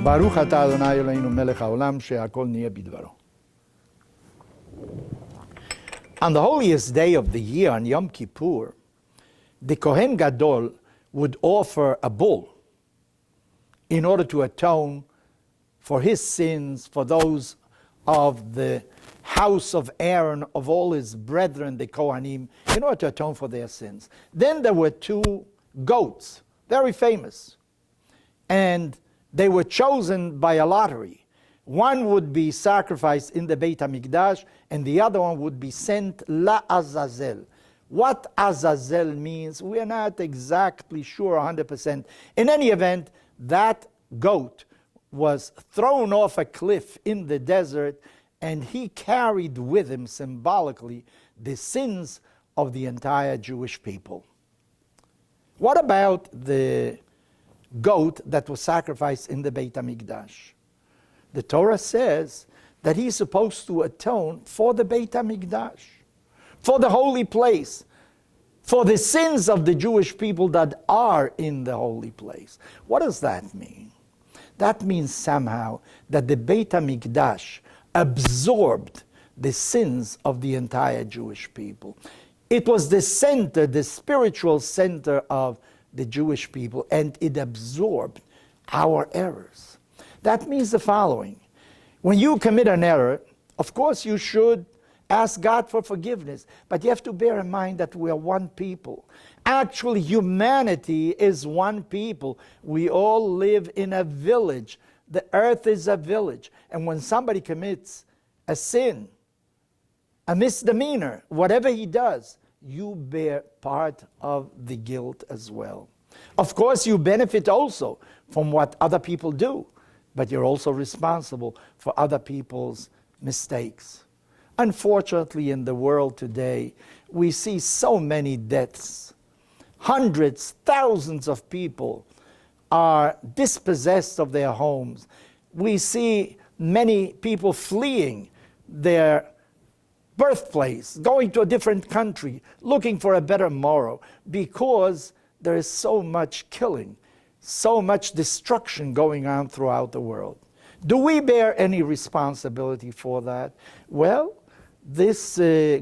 ברוך אתה אדוני אלוהינו מלך העולם שהכל נהיה בדברו. On the holiest day of the year, on Yom Kippur, the Kohen Gadol would offer a bull in order to atone for his sins, for those of the house of Aaron, of all his brethren, the Kohanim, in order to atone for their sins. Then there were two goats, very famous, and they were chosen by a lottery. One would be sacrificed in the Beit HaMikdash, and the other one would be sent La Azazel. What Azazel means, we are not exactly sure 100%. In any event, that goat was thrown off a cliff in the desert, and he carried with him symbolically the sins of the entire Jewish people. What about the goat that was sacrificed in the Beit HaMikdash? The Torah says that he's supposed to atone for the Beit HaMikdash, for the holy place, for the sins of the Jewish people that are in the holy place. What does that mean? That means somehow that the Beit HaMikdash absorbed the sins of the entire Jewish people. It was the center, the spiritual center of the Jewish people, and it absorbed our errors. That means the following. When you commit an error, of course you should ask God for forgiveness, but you have to bear in mind that we are one people. Actually, humanity is one people. We all live in a village. The earth is a village. And when somebody commits a sin, a misdemeanor, whatever he does, you bear part of the guilt as well. Of course, you benefit also from what other people do, but you're also responsible for other people's mistakes. Unfortunately, in the world today, we see so many deaths. Hundreds, thousands of people are dispossessed of their homes. We see many people fleeing their birthplace, going to a different country, looking for a better tomorrow, because there is so much killing, so much destruction going on throughout the world. Do we bear any responsibility for that? Well, this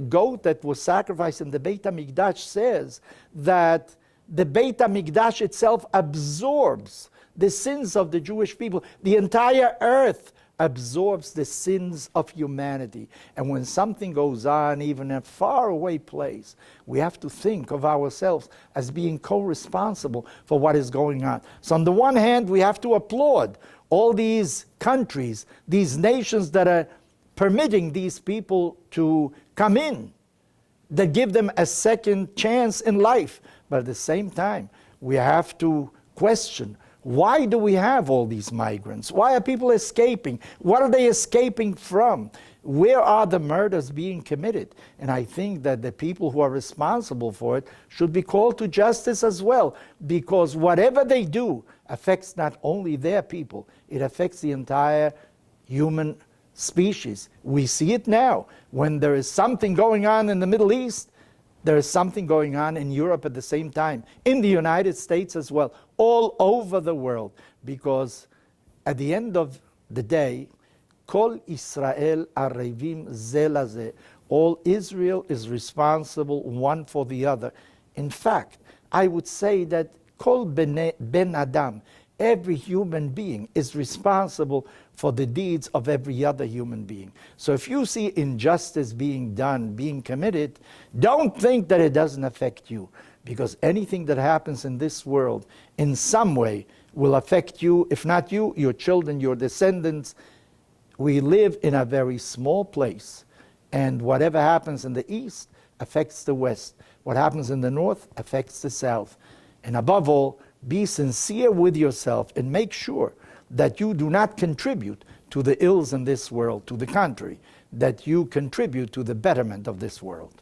goat that was sacrificed in the Beit HaMikdash says that the Beit HaMikdash itself absorbs the sins of the Jewish people. The entire earth absorbs the sins of humanity. And when something goes on, even in a faraway place, we have to think of ourselves as being co-responsible for what is going on. So on the one hand, we have to applaud all these countries, these nations that are permitting these people to come in, that give them a second chance in life. But at the same time, we have to question, why do we have all these migrants? Why are people escaping? What are they escaping from? Where are the murders being committed? And I think that the people who are responsible for it should be called to justice as well, because whatever they do affects not only their people, it affects the entire human species. We see it now. When there is something going on in the Middle East, there is something going on in Europe at the same time, in the United States as well, all over the world, because at the end of the day, Kol Israel arevim ze laze. All Israel is responsible one for the other. In fact, I would say that Kol ben Adam, every human being is responsible for the deeds of every other human being. So if you see injustice being done, being committed, don't think that it doesn't affect you, because anything that happens in this world in some way will affect you, if not you, your children, your descendants. We live in a very small place, and whatever happens in the east affects the west. What happens in the north affects the south. And above all, be sincere with yourself and make sure that you do not contribute to the ills in this world. To the contrary, that you contribute to the betterment of this world.